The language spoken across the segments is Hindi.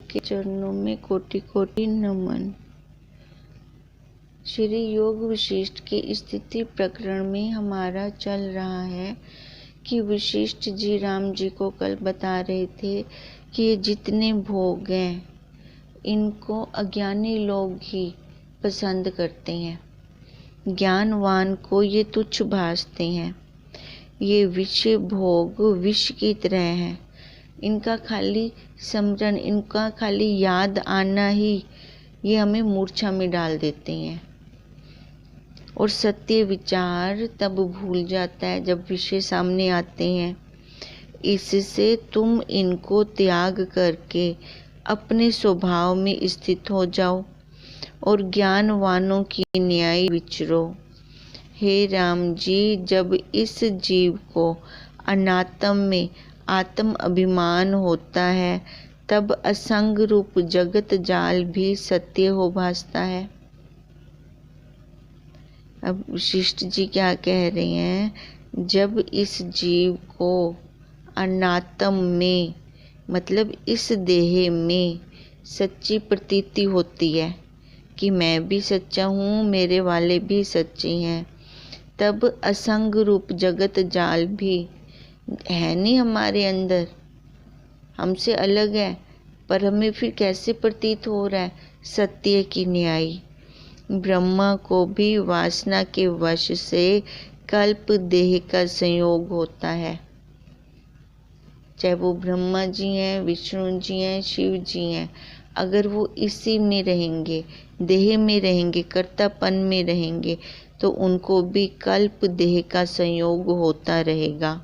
के चरणों में कोटि कोटि नमन। श्री योग वशिष्ठ के स्थिति प्रकरण में हमारा चल रहा है कि वशिष्ठ जी राम जी को कल बता रहे थे कि ये जितने भोग हैं इनको अज्ञानी लोग ही पसंद करते हैं, ज्ञानवान को ये तुच्छ भासते हैं। ये विषय भोग विष की तरह है, इनका खाली स्मरण, इनका खाली याद आना ही ये हमें मूर्छा में डाल देते हैं। और सत्य विचार तब भूल जाता है जब विषय सामने आते हैं। इससे तुम इनको त्याग करके अपने स्वभाव में स्थित हो जाओ और ज्ञानवानों की न्याय विचरो। हे राम जी, जब इस जीव को अनात्म में आत्म अभिमान होता है तब असंग रूप जगत जाल भी सत्य हो भासता है। अब वशिष्ठ जी क्या कह रहे हैं, जब इस जीव को अनात्म में मतलब इस देह में सच्ची प्रतीति होती है कि मैं भी सच्चा हूँ, मेरे वाले भी सच्चे हैं, तब असंग रूप जगत जाल भी है नहीं हमारे अंदर, हमसे अलग है, पर हमें फिर कैसे प्रतीत हो रहा है, सत्य की न्याय। ब्रह्मा को भी वासना के वश से कल्प देह का संयोग होता है, चाहे वो ब्रह्मा जी हैं, विष्णु जी हैं, शिव जी हैं, अगर वो इसी में रहेंगे, देह में रहेंगे, कर्तापन में रहेंगे, तो उनको भी कल्प देह का संयोग होता रहेगा।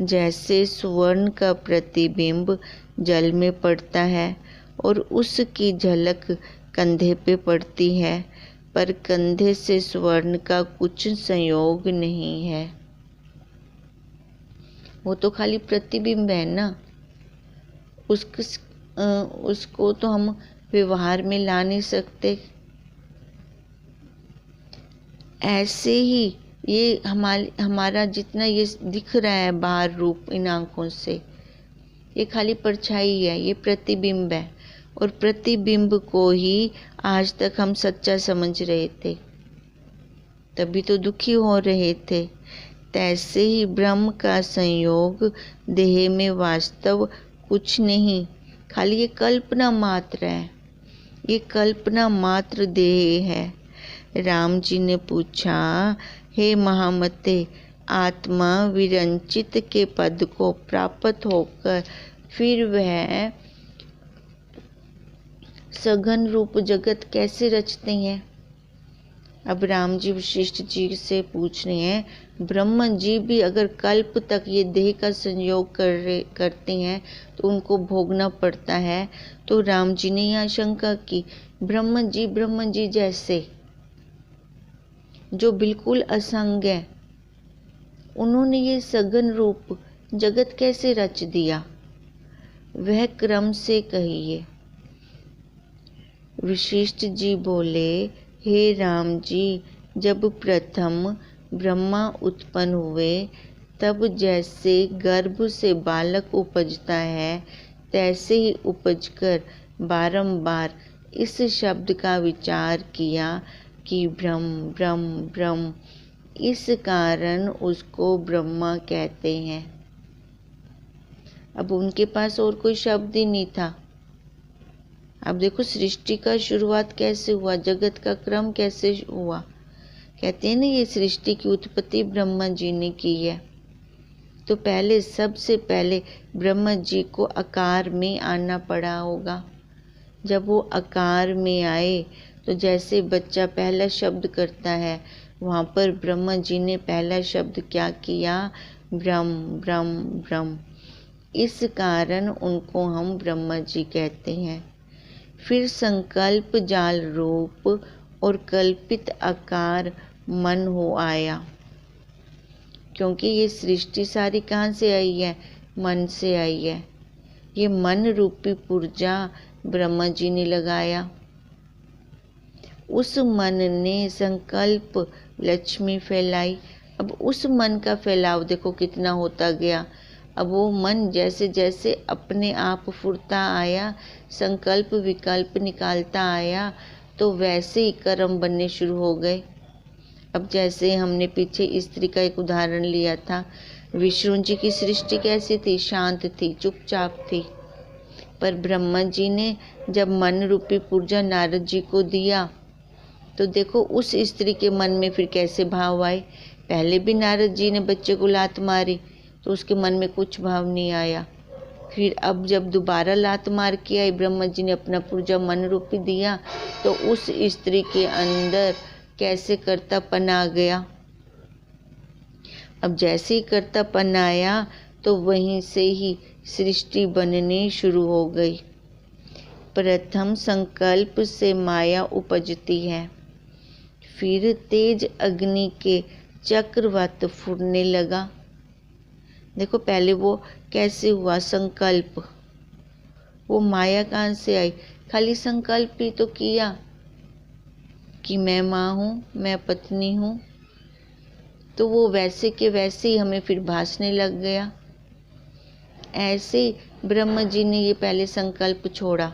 जैसे स्वर्ण का प्रतिबिंब जल में पड़ता है और उसकी झलक कंधे पे पड़ती है, पर कंधे से स्वर्ण का कुछ संयोग नहीं है, वो तो खाली प्रतिबिंब है ना, उसको तो हम व्यवहार में ला नहीं सकते। ऐसे ही ये हमारा जितना ये दिख रहा है बाहर रूप इन आँखों से, ये खाली परछाई है, ये प्रतिबिंब है, और प्रतिबिंब को ही आज तक हम सच्चा समझ रहे थे, तभी तो दुखी हो रहे थे। तैसे ही ब्रह्म का संयोग देह में वास्तव कुछ नहीं, खाली ये कल्पना मात्र है, ये कल्पना मात्र देह है। राम जी ने पूछा, हे महामते, आत्मा विरंचित के पद को प्राप्त होकर फिर वह सघन रूप जगत कैसे रचते हैं। अब राम जी वशिष्ठ जी से पूछ रहे हैं, ब्रह्म जी भी अगर कल्प तक ये देह का संयोग करते हैं तो उनको भोगना पड़ता है, तो राम जी ने यह शंका की, ब्रह्म जी जैसे जो बिल्कुल असंग है, उन्होंने ये सघन रूप जगत कैसे रच दिया, वह क्रम से कहिए। वशिष्ठ जी बोले, हे राम जी, जब प्रथम ब्रह्मा उत्पन्न हुए तब जैसे गर्भ से बालक उपजता है, तैसे ही उपजकर बारंबार इस शब्द का विचार किया कि ब्रह्म ब्रह्म ब्रह्म, इस कारण उसको ब्रह्मा कहते हैं। अब उनके पास और कोई शब्द ही नहीं था। अब देखो सृष्टि का शुरुआत कैसे हुआ, जगत का क्रम कैसे हुआ। कहते हैं ना, ये सृष्टि की उत्पत्ति ब्रह्मा जी ने की है, तो पहले सबसे पहले ब्रह्मा जी को आकार में आना पड़ा होगा। जब वो आकार में आए तो जैसे बच्चा पहला शब्द करता है, वहाँ पर ब्रह्मा जी ने पहला शब्द क्या किया, ब्रह्म ब्रह्म ब्रह्म, इस कारण उनको हम ब्रह्मा जी कहते हैं। फिर संकल्प जाल रूप और कल्पित आकार मन हो आया, क्योंकि ये सृष्टि सारी कहाँ से आई है, मन से आई है। ये मन रूपी पुर्जा ब्रह्मा जी ने लगाया, उस मन ने संकल्प लक्ष्मी फैलाई। अब उस मन का फैलाव देखो कितना होता गया। अब वो मन जैसे जैसे अपने आप फुरता आया, संकल्प विकल्प निकालता आया, तो वैसे ही कर्म बनने शुरू हो गए। अब जैसे हमने पीछे स्त्री का एक उदाहरण लिया था, विष्णु जी की सृष्टि कैसी थी? शांत थी, चुपचाप थी। पर ब्रह्मा जी ने जब मन रूपी पुर्जा नारद जी को दिया, तो देखो उस स्त्री के मन में फिर कैसे भाव आए। पहले भी नारद जी ने बच्चे को लात मारी तो उसके मन में कुछ भाव नहीं आया। फिर अब जब दोबारा लात मार के आई, ब्रह्मा जी ने अपना पुर्जा मन रूपी दिया, तो उस स्त्री के अंदर कैसे कर्तापन आ गया। अब जैसे ही कर्तापन आया तो वहीं से ही सृष्टि बननी शुरू हो गई। प्रथम संकल्प से माया उपजती है, फिर तेज अग्नि के चक्रवात फूटने लगा। देखो पहले वो कैसे हुआ? संकल्प। वो माया कहाँ से आई? खाली संकल्प ही तो किया कि मैं माँ हूँ, मैं पत्नी हूँ, तो वो वैसे के वैसे ही हमें फिर भासने लग गया। ऐसे ब्रह्मा जी ने ये पहले संकल्प छोड़ा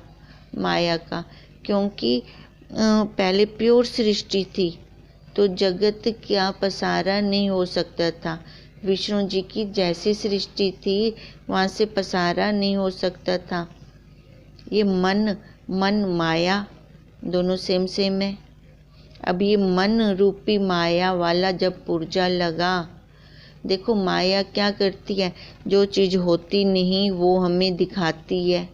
माया का, क्योंकि पहले प्योर सृष्टि थी तो जगत क्या पसारा नहीं हो सकता था। विष्णु जी की जैसी सृष्टि थी वहाँ से पसारा नहीं हो सकता था। ये मन माया दोनों सेम सेम है। अब ये मन रूपी माया वाला जब पुर्जा लगा, देखो माया क्या करती है? जो चीज़ होती नहीं वो हमें दिखाती है।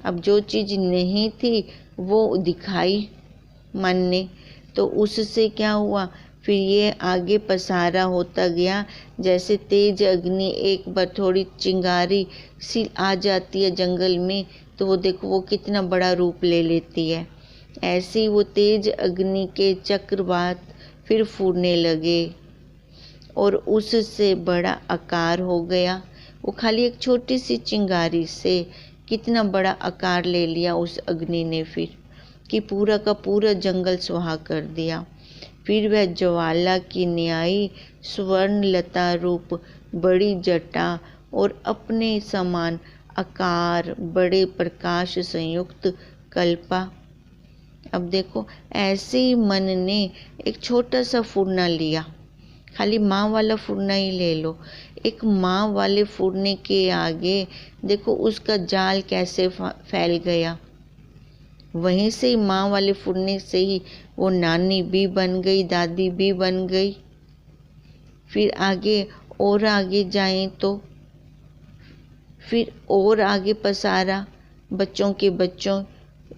अब जो चीज़ नहीं थी वो दिखाई मन ने, तो उससे क्या हुआ? फिर ये आगे पसारा होता गया। जैसे तेज अग्नि एक बार थोड़ी चिंगारी सी आ जाती है जंगल में, तो वो देखो वो कितना बड़ा रूप ले लेती है। ऐसे ही वो तेज अग्नि के चक्रवात फिर फूटने लगे और उससे बड़ा आकार हो गया। वो खाली एक छोटी सी चिंगारी से कितना बड़ा आकार ले लिया उस अग्नि ने, फिर कि पूरा का पूरा जंगल सुहा कर दिया। फिर वह ज्वाला की न्यायी स्वर्ण लता रूप बड़ी जटा और अपने समान आकार बड़े प्रकाश संयुक्त कल्पा। अब देखो ऐसे ही मन ने एक छोटा सा फुरना लिया, खाली माँ वाला फुरना ही ले लो। एक माँ वाले फुरने के आगे देखो उसका जाल कैसे फैल गया। वहीं से ही माँ वाले फुरने से ही वो नानी भी बन गई, दादी भी बन गई। फिर आगे और आगे जाएं तो फिर और आगे पसारा, बच्चों के बच्चों,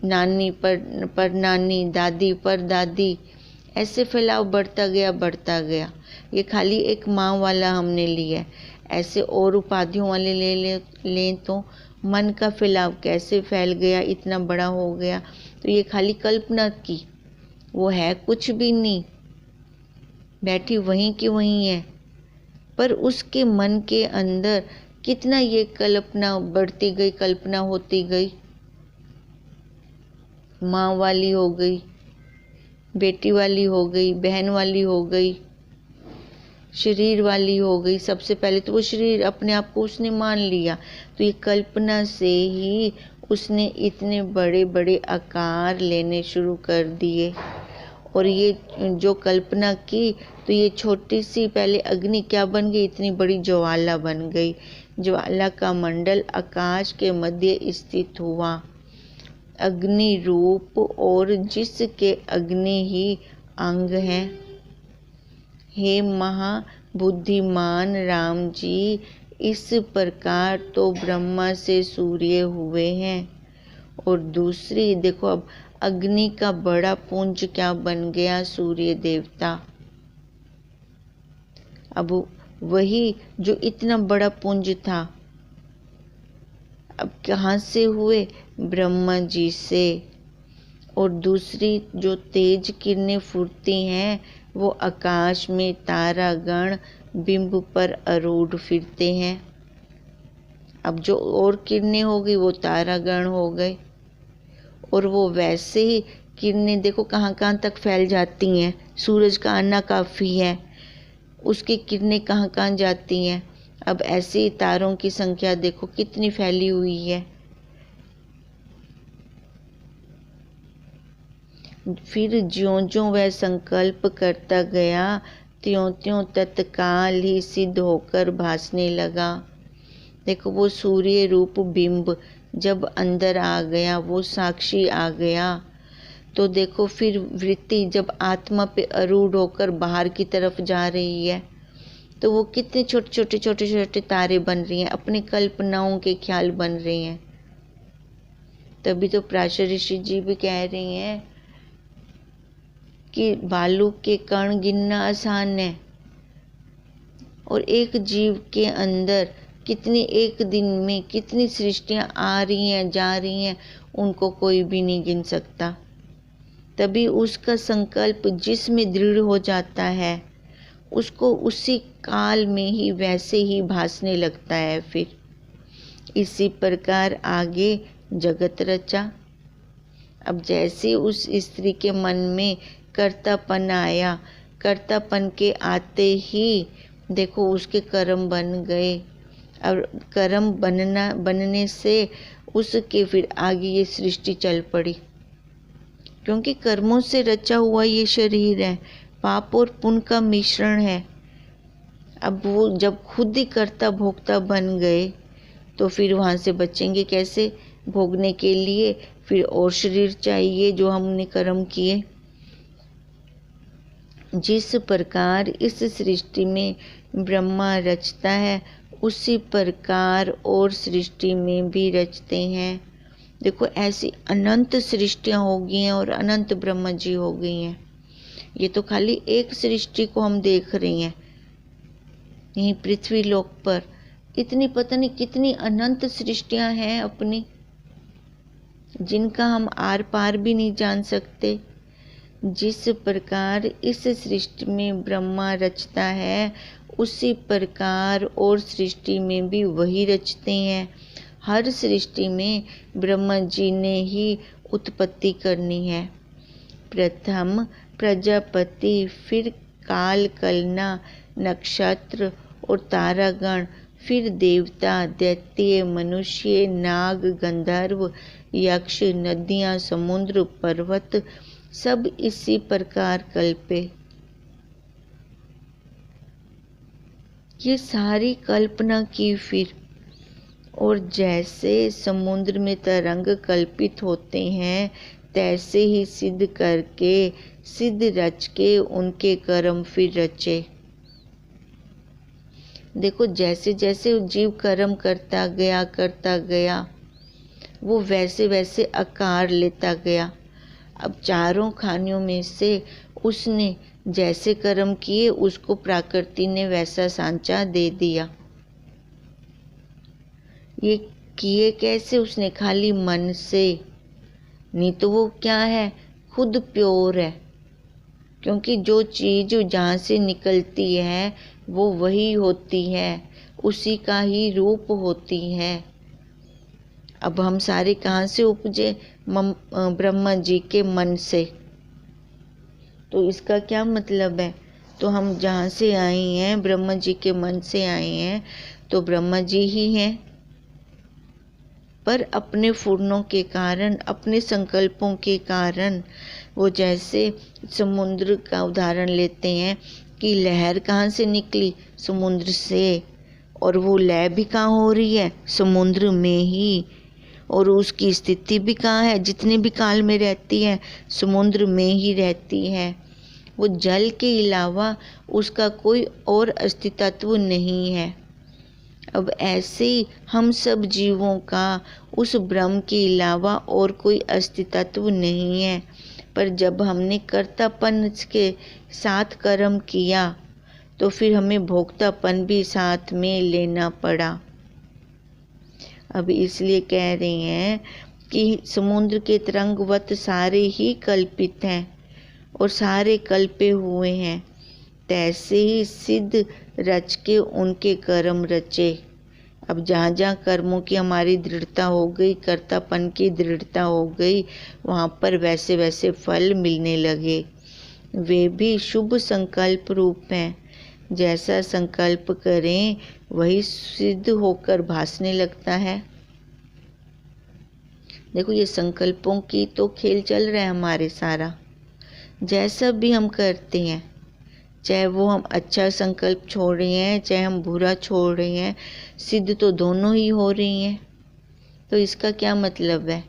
नानी पर नानी, दादी पर दादी, ऐसे फैलाव बढ़ता गया। ये खाली एक माँ वाला हमने लिया है। ऐसे और उपाधियों वाले लें तो मन का फैलाव कैसे फैल गया, इतना बड़ा हो गया। तो ये खाली कल्पना की, वो है कुछ भी नहीं, बैठी वहीं की वहीं है। पर उसके मन के अंदर कितना ये कल्पना बढ़ती गई, कल्पना होती गई। माँ वाली हो गई, बेटी वाली हो गई, बहन वाली हो गई, शरीर वाली हो गई। सबसे पहले तो वो शरीर अपने आप को उसने मान लिया, तो ये कल्पना से ही उसने इतने बड़े बड़े आकार लेने शुरू कर दिए। और ये जो कल्पना की तो ये छोटी सी पहले अग्नि क्या बन गई, इतनी बड़ी ज्वाला बन गई। ज्वाला का मंडल आकाश के मध्य स्थित हुआ, अग्नि रूप, और जिसके अग्नि ही अंग हैं। हे महाबुद्धिमान राम जी, इस प्रकार तो ब्रह्मा से सूर्य हुए हैं। और दूसरी देखो अब अग्नि का बड़ा पुंज क्या बन गया, सूर्य देवता। अब वही जो इतना बड़ा पुंज था अब कहाँ से हुए, ब्रह्मा जी से। और दूसरी जो तेज किरणें फूटती हैं वो आकाश में तारागण बिंब पर आरूढ़ फिरते हैं। अब जो और किरणें हो गई वो तारागण हो गए। और वो वैसे ही किरणें देखो कहाँ कहाँ तक फैल जाती हैं। सूरज का आना काफ़ी है, उसकी किरणें कहाँ कहाँ जाती हैं। अब ऐसे ही तारों की संख्या देखो कितनी फैली हुई है। फिर ज्यों-ज्यों वह संकल्प करता गया, त्यों-त्यों तत्काल ही सिद्ध होकर भासने लगा। देखो वो सूर्य रूप बिंब जब अंदर आ गया, वो साक्षी आ गया, तो देखो फिर वृत्ति जब आत्मा पे आरूढ़ होकर बाहर की तरफ जा रही है, तो वो कितने छोटे छोटे तारे बन रही हैं, अपनी कल्पनाओं के ख्याल बन रही हैं। तभी तो प्राशर ऋषि जी भी कह रही हैं कि बालू के कण गिनना आसान है, और एक जीव के अंदर कितनी एक दिन में कितनी सृष्टियां आ रही हैं जा रही हैं, उनको कोई भी नहीं गिन सकता। तभी उसका संकल्प जिसमें दृढ़ हो जाता है, उसको उसी काल में ही वैसे ही भासने लगता है। फिर इसी प्रकार आगे जगत रचा। अब जैसे उस स्त्री के मन में कर्तापन आया, कर्तापन के आते ही देखो उसके कर्म बन गए, और कर्म बनने से उसके फिर आगे ये सृष्टि चल पड़ी, क्योंकि कर्मों से रचा हुआ ये शरीर है, पाप और पुण्य का मिश्रण है। अब वो जब खुद ही कर्ता भोक्ता बन गए, तो फिर वहाँ से बचेंगे कैसे? भोगने के लिए फिर और शरीर चाहिए जो हमने कर्म किए। जिस प्रकार इस सृष्टि में ब्रह्मा रचता है, उसी प्रकार और सृष्टि में भी रचते हैं। देखो ऐसी अनंत सृष्टियां हो गई हैं और अनंत ब्रह्मा जी हो गई हैं। ये तो खाली एक सृष्टि को हम देख रही हैं, यहीं पृथ्वी लोक पर इतनी पता नहीं कितनी अनंत सृष्टियां हैं अपनी, जिनका हम आर पार भी नहीं जान सकते। जिस प्रकार इस सृष्टि में ब्रह्मा रचता है, उसी प्रकार और सृष्टि में भी वही रचते हैं। हर सृष्टि में ब्रह्मा जी ने ही उत्पत्ति करनी है। प्रथम प्रजापति, फिर काल कलना, नक्षत्र और तारागण, फिर देवता, दैत्य, मनुष्य, नाग, गंधर्व, यक्ष, नदियाँ, समुद्र, पर्वत, सब इसी प्रकार कल्पे। ये सारी कल्पना की फिर, और जैसे समुद्र में तरंग कल्पित होते हैं, तैसे ही सिद्ध करके सिद्ध रच के उनके कर्म फिर रचे। देखो जैसे जैसे जीव कर्म करता गया वो वैसे वैसे आकार लेता गया। अब चारों खानियों में से उसने जैसे कर्म किए, उसको प्रकृति ने वैसा सांचा दे दिया। ये किए कैसे? उसने खाली मन से, नहीं तो वो क्या है, खुद प्योर है, क्योंकि जो चीज जहाँ से निकलती है वो वही होती है, उसी का ही रूप होती है। अब हम सारे कहाँ से उपजे? ब्रह्मा जी के मन से। तो इसका क्या मतलब है? तो हम जहाँ से आए हैं, ब्रह्मा जी के मन से आए हैं, तो ब्रह्मा जी ही हैं। पर अपने फूर्णों के कारण, अपने संकल्पों के कारण, वो जैसे समुद्र का उदाहरण लेते हैं कि लहर कहाँ से निकली? समुद्र से, और वो लय भी कहाँ हो रही है? समुद्र में ही। और उसकी स्थिति भी कहाँ है? जितने भी काल में रहती है, समुद्र में ही रहती है। वो जल के अलावा उसका कोई और अस्तित्व नहीं है। अब ऐसे ही हम सब जीवों का उस ब्रह्म के अलावा और कोई अस्तित्व नहीं है। पर जब हमने कर्तापन के साथ कर्म किया, तो फिर हमें भोक्तापन भी साथ में लेना पड़ा। अब इसलिए कह रहे हैं कि समुद्र के तरंगवत सारे ही कल्पित हैं और सारे कल्पे हुए हैं, तैसे ही सिद्ध रच के उनके कर्म रचे। अब जहाँ जहाँ कर्मों की हमारी दृढ़ता हो गई, कर्तापन की दृढ़ता हो गई, वहाँ पर वैसे वैसे फल मिलने लगे। वे भी शुभ संकल्प रूप हैं। जैसा संकल्प करें वही सिद्ध होकर भासने लगता है। देखो ये संकल्पों की तो खेल चल रहा है हमारे सारा। जैसा भी हम करते हैं, चाहे वो हम अच्छा संकल्प छोड़ रहे हैं चाहे हम बुरा छोड़ रहे हैं, सिद्ध तो दोनों ही हो रही हैं। तो इसका क्या मतलब है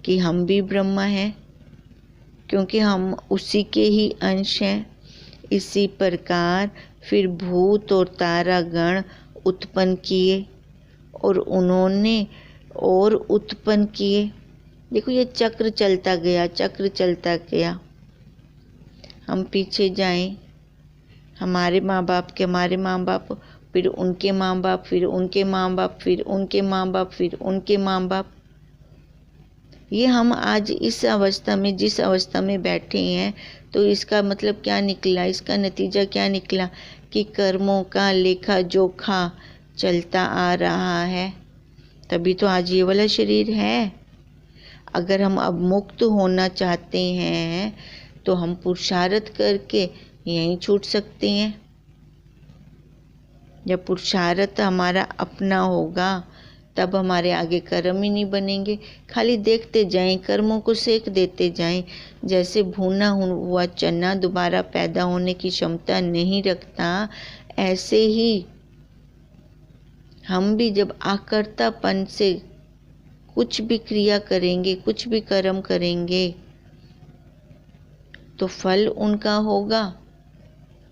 कि हम भी ब्रह्मा हैं, क्योंकि हम उसी के ही अंश हैं। इसी प्रकार फिर भूत और तारागण उत्पन्न किए और उन्होंने और उत्पन्न किए। देखो ये चक्र चलता गया, चक्र चलता गया। हम पीछे जाएं, हमारे माँ बाप के हमारे माँ बाप, फिर उनके माँ बाप, फिर उनके माँ बाप, फिर उनके माँ बाप, फिर उनके माँ बाप। ये हम आज इस अवस्था में जिस अवस्था में बैठे हैं, तो इसका मतलब क्या निकला, इसका नतीजा क्या निकला कि कर्मों का लेखा जोखा चलता आ रहा है। तभी तो आज ये वाला शरीर है। अगर हम अब मुक्त होना चाहते हैं तो हम पुरुषार्थ करके यहीं छूट सकते हैं। जब पुरुषार्थ हमारा अपना होगा तब हमारे आगे कर्म ही नहीं बनेंगे। खाली देखते जाएं, कर्मों को सेक देते जाएं। जैसे भुना हुआ चना दोबारा पैदा होने की क्षमता नहीं रखता, ऐसे ही हम भी जब आकर्तापन से कुछ भी क्रिया करेंगे, कुछ भी कर्म करेंगे, तो फल उनका होगा,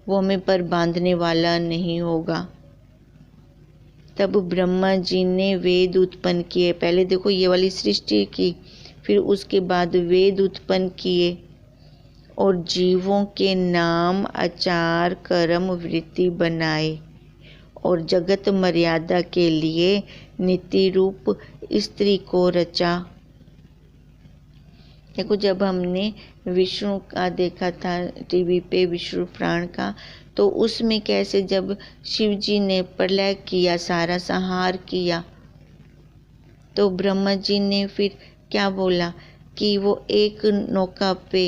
वो हमें पर बांधने वाला नहीं होगा। तब ब्रह्मा जी ने वेद उत्पन्न किए। पहले देखो ये वाली सृष्टि की, फिर उसके बाद वेद उत्पन्न किए और जीवों के नाम आचार कर्म वृत्ति बनाए और जगत मर्यादा के लिए नीति रूप स्त्री को रचा। देखो जब हमने विष्णु का देखा था टीवी पे, विष्णु पुराण का, तो उसमें कैसे जब शिव जी ने प्रलय किया, सारा संहार किया, तो ब्रह्मा जी ने फिर क्या बोला कि वो एक नौका पे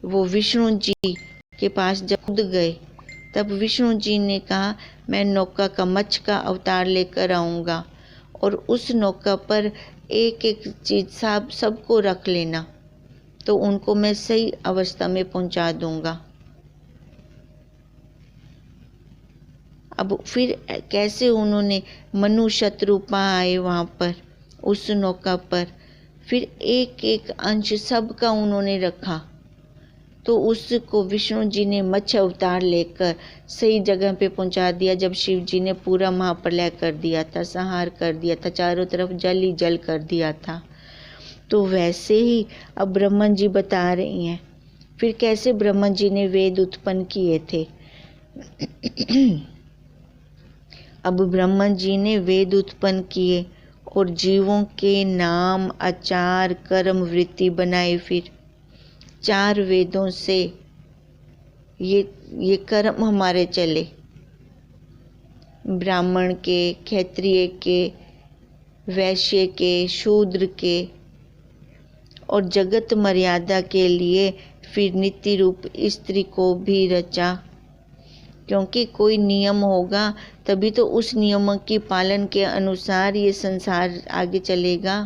वो विष्णु जी के पास जब कूद गए, तब विष्णु जी ने कहा मैं नौका का मच्छ का अवतार लेकर आऊँगा और उस नौका पर एक एक चीज़ सबको रख लेना, तो उनको मैं सही अवस्था में पहुंचा दूंगा। अब फिर कैसे उन्होंने मनुष्य रूपा आए वहाँ पर उस नौका पर, फिर एक एक अंश सबका उन्होंने रखा, तो उसको विष्णु जी ने मत्स्य अवतार लेकर सही जगह पे पहुंचा दिया। जब शिव जी ने पूरा महाप्रलय कर दिया था, संहार कर दिया था, चारों तरफ जल ही जल कर दिया था, तो वैसे ही अब ब्रह्मा जी बता रही हैं फिर कैसे ब्रह्मा जी ने वेद उत्पन्न किए थे। अब ब्रह्मा जी ने वेद उत्पन्न किए और जीवों के नाम आचार कर्म वृत्ति बनाए। फिर 4 वेदों से ये कर्म हमारे चले, ब्राह्मण के, क्षत्रिय के, वैश्य के, शूद्र के, और जगत मर्यादा के लिए फिर नीति रूप स्त्री को भी रचा, क्योंकि कोई नियम होगा तभी तो उस नियम के पालन के अनुसार ये संसार आगे चलेगा।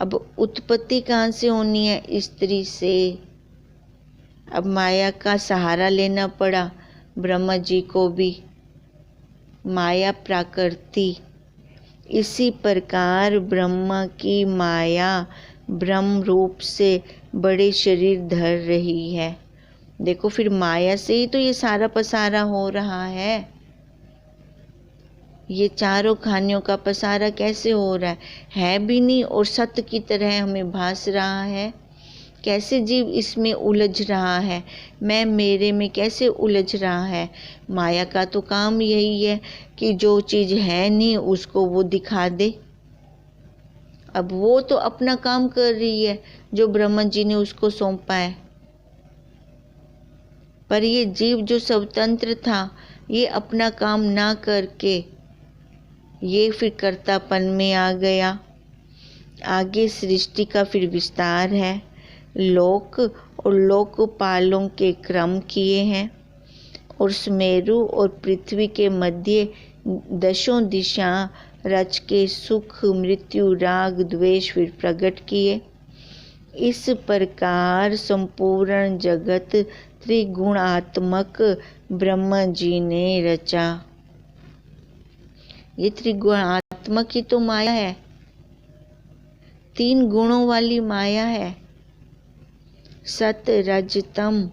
अब उत्पत्ति कहाँ से होनी है? स्त्री से। अब माया का सहारा लेना पड़ा ब्रह्मा जी को भी, माया प्राकृति। इसी प्रकार ब्रह्मा की माया ब्रह्म रूप से बड़े शरीर धर रही है। देखो फिर माया से ही तो ये सारा पसारा हो रहा है। ये चारों खानियों का पसारा कैसे हो रहा है भी नहीं और सत्य की तरह हमें भास रहा है। कैसे जीव इसमें उलझ रहा है, मैं मेरे में कैसे उलझ रहा है। माया का तो काम यही है कि जो चीज़ है नहीं उसको वो दिखा दे। अब वो तो अपना काम कर रही है जो ब्रह्मा जी ने उसको सौंपा है, पर ये जीव जो स्वतंत्र था ये अपना काम ना करके ये फिर कर्तापन में आ गया। आगे सृष्टि का फिर विस्तार है, लोक और लोकपालों के क्रम किए हैं, और सुमेरु और पृथ्वी के मध्य दशों दिशा रच के सुख मृत्यु राग द्वेष फिर प्रकट किए। इस प्रकार संपूर्ण जगत त्रिगुणात्मक ब्रह्मा जी ने रचा। ये त्रिगुणात्मक ही तो माया है, 3 गुणों वाली माया है। सत रज तम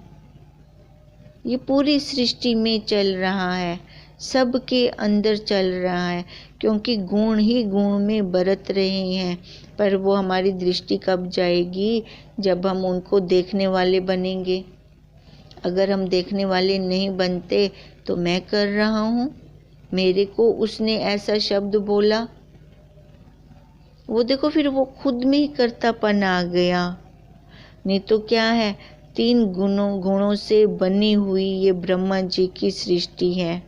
ये पूरी सृष्टि में चल रहा है, सबके अंदर चल रहा है, क्योंकि गुण ही गुण में बरत रहे हैं। पर वो हमारी दृष्टि कब जाएगी? जब हम उनको देखने वाले बनेंगे। अगर हम देखने वाले नहीं बनते तो मैं कर रहा हूँ, मेरे को उसने ऐसा शब्द बोला, वो देखो फिर वो खुद में ही कर्तापन आ गया। नहीं तो क्या है, 3 गुणों से बनी हुई ये ब्रह्मा जी की सृष्टि है,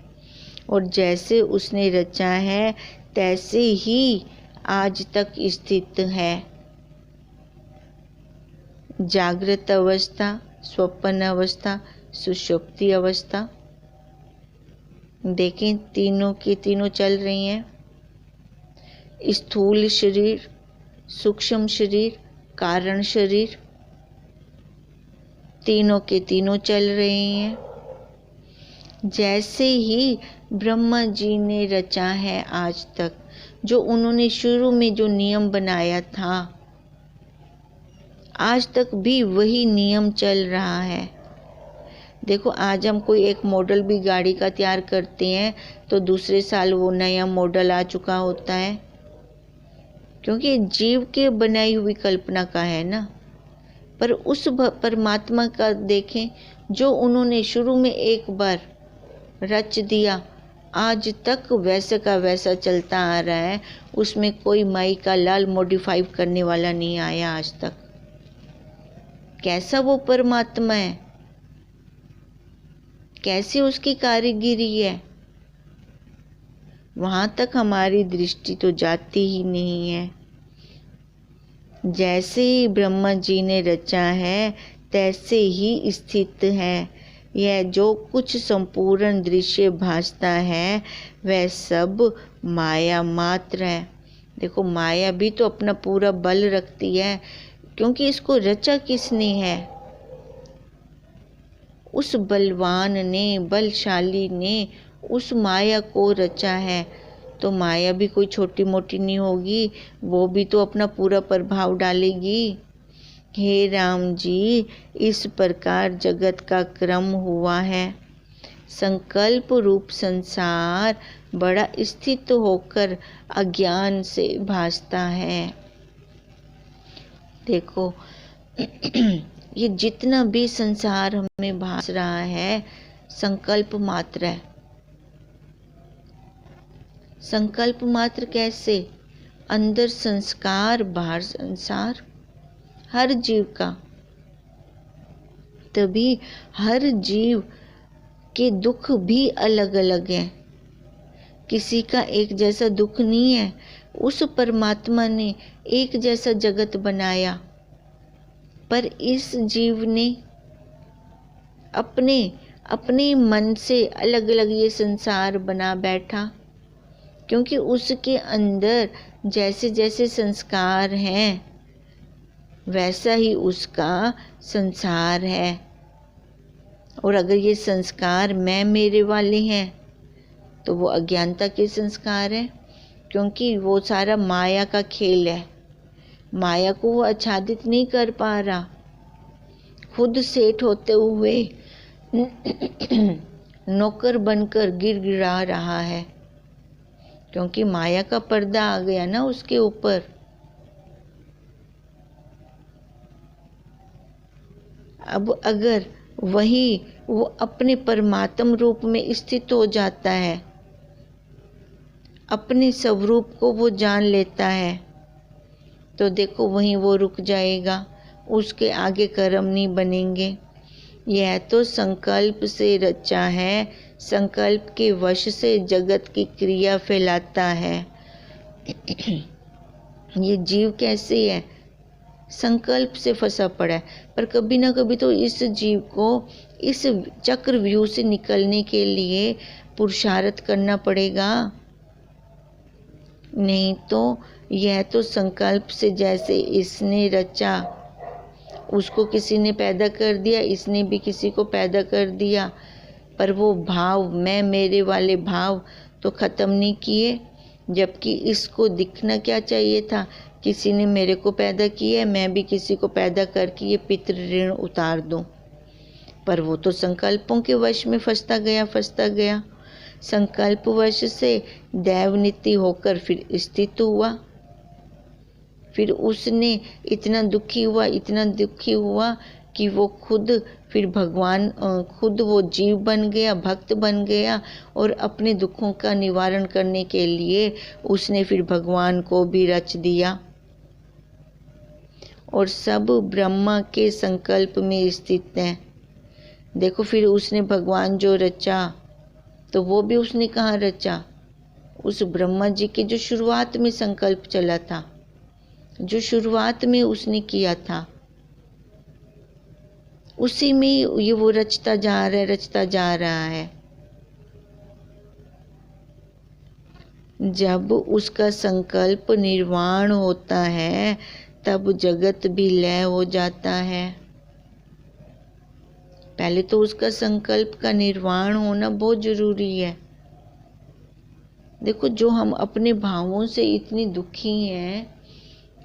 और जैसे उसने रचा है तैसे ही आज तक स्थित है। जागृत अवस्था, स्वप्न अवस्था, सुषुप्ति अवस्था, देखें तीनों की तीनों चल रही हैं। स्थूल शरीर, सूक्ष्म शरीर, कारण शरीर, तीनों के तीनों चल रहे हैं। जैसे ही ब्रह्मा जी ने रचा है आज तक, जो उन्होंने शुरू में जो नियम बनाया था, आज तक भी वही नियम चल रहा है। देखो आज हम कोई एक मॉडल भी गाड़ी का तैयार करते हैं तो दूसरे साल वो नया मॉडल आ चुका होता है, क्योंकि जीव के बनाई हुई कल्पना का है ना। पर उस परमात्मा का देखें, जो उन्होंने शुरू में एक बार रच दिया, आज तक वैसे का वैसा चलता आ रहा है। उसमें कोई माई का लाल मॉडिफाई करने वाला नहीं आया आज तक। कैसा वो परमात्मा है, कैसी उसकी कारीगिरी है, वहां तक हमारी दृष्टि तो जाती ही नहीं है। जैसे ही ब्रह्मा जी ने रचा है तैसे ही स्थित है। यह जो कुछ संपूर्ण दृश्य भासता है वह सब माया मात्र है। देखो माया भी तो अपना पूरा बल रखती है, क्योंकि इसको रचा किसने है? उस बलवान ने, बलशाली ने उस माया को रचा है। तो माया भी कोई छोटी मोटी नहीं होगी, वो भी तो अपना पूरा प्रभाव डालेगी। हे राम जी, इस प्रकार जगत का क्रम हुआ है। संकल्प रूप संसार बड़ा स्थित होकर अज्ञान से भासता है। देखो ये जितना भी संसार हमें भास रहा है संकल्प मात्र है। संकल्प मात्र कैसे? अंदर संस्कार, बाहर संसार, हर जीव का। तभी हर जीव के दुख भी अलग अलग हैं, किसी का एक जैसा दुख नहीं है। उस परमात्मा ने एक जैसा जगत बनाया, पर इस जीव ने अपने अपने मन से अलग अलग ये संसार बना बैठा, क्योंकि उसके अंदर जैसे जैसे संस्कार हैं वैसा ही उसका संसार है। और अगर ये संस्कार मैं मेरे वाले हैं तो वो अज्ञानता के संस्कार है, क्योंकि वो सारा माया का खेल है। माया को वो आच्छादित नहीं कर पा रहा, खुद सेठ होते हुए नौकर बनकर गिड़गिड़ा रहा है, क्योंकि माया का पर्दा आ गया ना उसके ऊपर। अब अगर वही वो अपने परमात्म रूप में स्थित हो जाता है, अपने स्वरूप को वो जान लेता है, तो देखो वहीं वो रुक जाएगा, उसके आगे कर्म नहीं बनेंगे। यह तो संकल्प से रचा है, संकल्प के वश से जगत की क्रिया फैलाता है। ये जीव कैसे है? संकल्प से फंसा पड़ा है। पर कभी ना कभी तो इस जीव को इस चक्रव्यूह से निकलने के लिए पुरुषार्थ करना पड़ेगा। नहीं तो यह तो संकल्प से जैसे इसने रचा, उसको किसी ने पैदा कर दिया, इसने भी किसी को पैदा कर दिया, पर वो भाव, मैं मेरे वाले भाव तो ख़त्म नहीं किए। जबकि इसको दिखना क्या चाहिए था, किसी ने मेरे को पैदा किया है, मैं भी किसी को पैदा करके ये पितृ ऋण उतार दूं। पर वो तो संकल्पों के वश में फंसता गया। संकल्प वश से दैवनीति होकर फिर स्थित हुआ। फिर उसने इतना दुखी हुआ कि वो खुद फिर भगवान, खुद वो जीव बन गया, भक्त बन गया, और अपने दुखों का निवारण करने के लिए उसने फिर भगवान को भी रच दिया। और सब ब्रह्मा के संकल्प में स्थित हैं। देखो फिर उसने भगवान जो रचा, तो वो भी उसने कहाँ रचा? उस ब्रह्मा जी के जो शुरुआत में संकल्प चला था, जो शुरुआत में उसने किया था, उसी में ये वो रचता जा रहा है। जब उसका संकल्प निर्वाण होता है तब जगत भी लय हो जाता है। पहले तो उसका संकल्प का निर्वाण होना बहुत जरूरी है। देखो, जो हम अपने भावों से इतनी दुखी हैं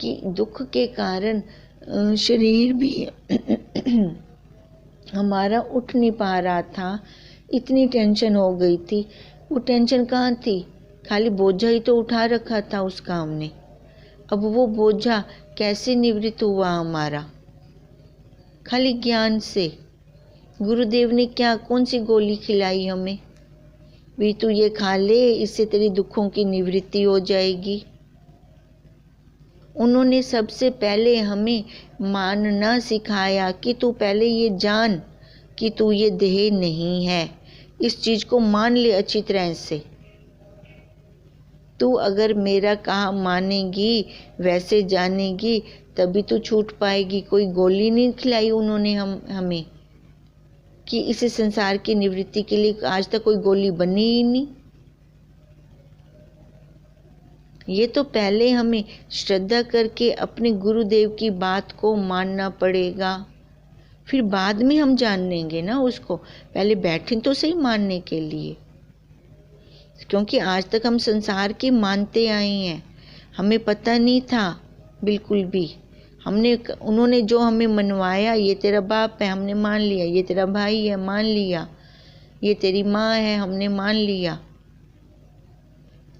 कि दुख के कारण शरीर भी हमारा उठ नहीं पा रहा था, इतनी टेंशन हो गई थी। वो टेंशन कहाँ थी? खाली बोझा ही तो उठा रखा था उस काम ने। अब वो बोझा कैसे निवृत्त हुआ हमारा? खाली ज्ञान से। गुरुदेव ने कौन सी गोली खिलाई हमें? भी तू ये खा ले, इससे तेरी दुखों की निवृत्ति हो जाएगी। उन्होंने सबसे पहले हमें मानना सिखाया कि तू पहले ये जान कि तू ये देह नहीं है। इस चीज को मान ले अच्छी तरह से। तू अगर मेरा कहा मानेगी, वैसे जानेगी, तभी तो छूट पाएगी। कोई गोली नहीं खिलाई उन्होंने हमें कि इस संसार की निवृत्ति के लिए आज तक कोई गोली बनी ही नहीं। ये तो पहले हमें श्रद्धा करके अपने गुरुदेव की बात को मानना पड़ेगा, फिर बाद में हम जान लेंगे ना उसको। पहले बैठे तो सही मानने के लिए, क्योंकि आज तक हम संसार की मानते आए हैं, हमें पता नहीं था बिल्कुल भी। उन्होंने जो हमें मनवाया, ये तेरा बाप है, हमने मान लिया। ये तेरा भाई है, मान लिया। ये तेरी माँ है, हमने मान लिया।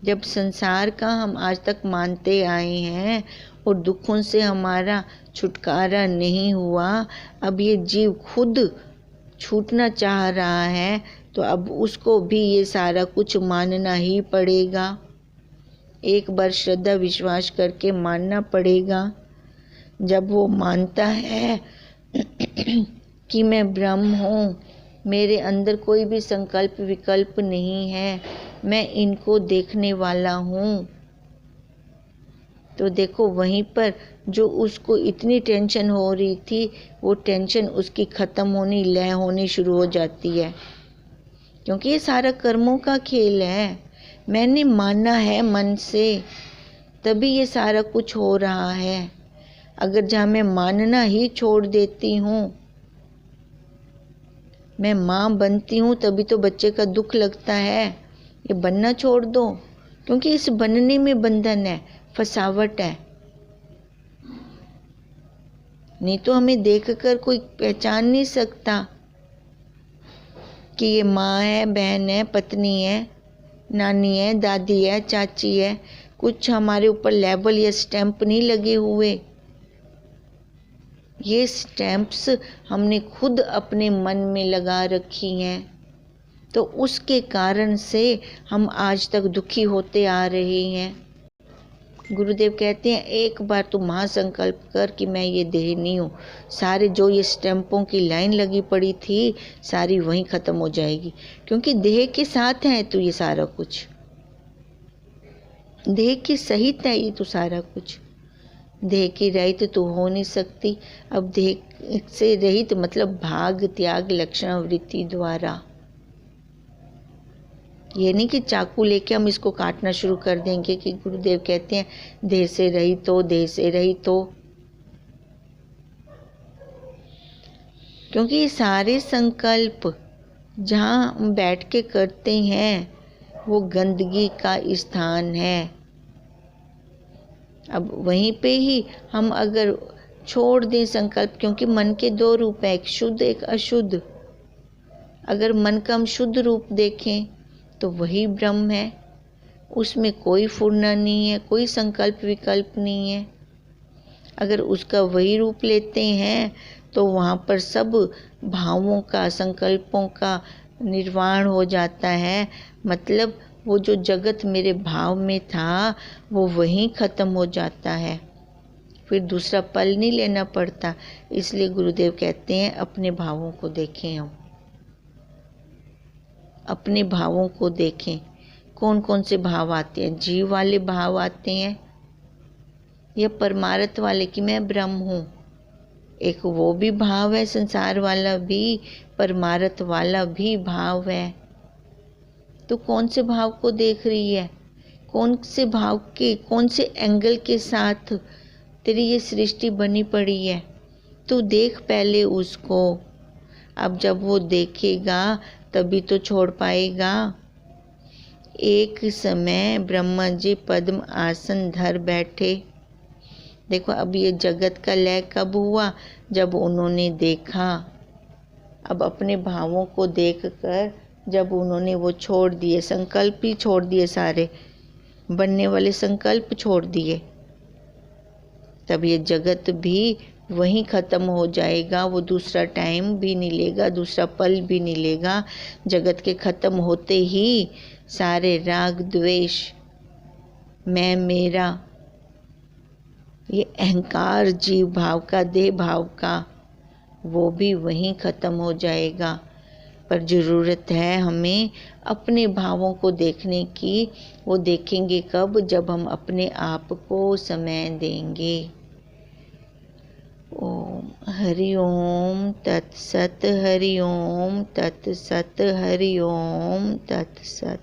जब संसार का हम आज तक मानते आए हैं और दुखों से हमारा छुटकारा नहीं हुआ, अब ये जीव खुद छूटना चाह रहा है, तो अब उसको भी ये सारा कुछ मानना ही पड़ेगा। एक बार श्रद्धा विश्वास करके मानना पड़ेगा। जब वो मानता है कि मैं ब्रह्म हूँ, मेरे अंदर कोई भी संकल्प विकल्प नहीं है, मैं इनको देखने वाला हूँ, तो देखो वहीं पर जो उसको इतनी टेंशन हो रही थी, वो टेंशन उसकी ख़त्म होनी, लय होनी शुरू हो जाती है। क्योंकि ये सारा कर्मों का खेल है। मैंने माना है मन से, तभी ये सारा कुछ हो रहा है। अगर जहाँ मैं मानना ही छोड़ देती हूँ, मैं माँ बनती हूँ, तभी तो बच्चे का दुख लगता है। ये बनना छोड़ दो, क्योंकि इस बनने में बंधन है, फसावट है। नहीं तो हमें देखकर कोई पहचान नहीं सकता कि ये माँ है, बहन है, पत्नी है, नानी है, दादी है, चाची है। कुछ हमारे ऊपर लेबल या स्टैंप नहीं लगे हुए। ये स्टैंप्स हमने खुद अपने मन में लगा रखी हैं, तो उसके कारण से हम आज तक दुखी होते आ रहे हैं। गुरुदेव कहते हैं, एक बार तू महासंकल्प कर कि मैं ये देह नहीं हूँ, सारे जो ये स्टैंपों की लाइन लगी पड़ी थी, सारी वहीं ख़त्म हो जाएगी। क्योंकि देह के साथ है तो ये सारा कुछ, देह के सहित है ये तो सारा कुछ। देह की रहित तो हो नहीं सकती। अब देह से रहित मतलब भाग त्याग लक्षण वृत्ति द्वारा। ये नहीं कि चाकू लेके हम इसको काटना शुरू कर देंगे कि गुरुदेव कहते हैं देह से रहित हो, देह से रहित हो। क्योंकि ये सारे संकल्प जहाँ हम बैठ के करते हैं वो गंदगी का स्थान है। अब वहीं पे ही हम अगर छोड़ दें संकल्प, क्योंकि मन के दो रूप है, एक शुद्ध एक अशुद्ध। अगर मन का हम शुद्ध रूप देखें तो वही ब्रह्म है, उसमें कोई फुरना नहीं है, कोई संकल्प विकल्प नहीं है। अगर उसका वही रूप लेते हैं तो वहाँ पर सब भावों का, संकल्पों का निर्वाण हो जाता है। मतलब वो जो जगत मेरे भाव में था वो वहीं ख़त्म हो जाता है, फिर दूसरा पल नहीं लेना पड़ता। इसलिए गुरुदेव कहते हैं अपने भावों को देखें। हम अपने भावों को देखें, कौन कौन से भाव आते हैं। जीव वाले भाव आते हैं या परमार्थ वाले कि मैं ब्रह्म हूँ, एक वो भी भाव है, संसार वाला भी, परमार्थ वाला भी भाव है। तो कौन से भाव को देख रही है, कौन से भाव के, कौन से एंगल के साथ तेरी ये सृष्टि बनी पड़ी है, तू देख पहले उसको। अब जब वो देखेगा तभी तो छोड़ पाएगा। एक समय ब्रह्मा जी पद्म आसन धर बैठे। देखो अब ये जगत का लय कब हुआ, जब उन्होंने देखा। अब अपने भावों को देखकर जब उन्होंने वो छोड़ दिए, संकल्प ही छोड़ दिए, सारे बनने वाले संकल्प छोड़ दिए, तब ये जगत भी वहीं ख़त्म हो जाएगा। वो दूसरा टाइम भी नहीं लेगा, दूसरा पल भी नहीं लेगा। जगत के ख़त्म होते ही सारे राग द्वेष, मैं मेरा, ये अहंकार जीव भाव का, देह भाव का, वो भी वहीं ख़त्म हो जाएगा। पर ज़रूरत है हमें अपने भावों को देखने की। वो देखेंगे कब, जब हम अपने आप को समय देंगे। ओम हरि ओम तत्सत, हरि ओम तत्सत, हरि ओम तत्सत।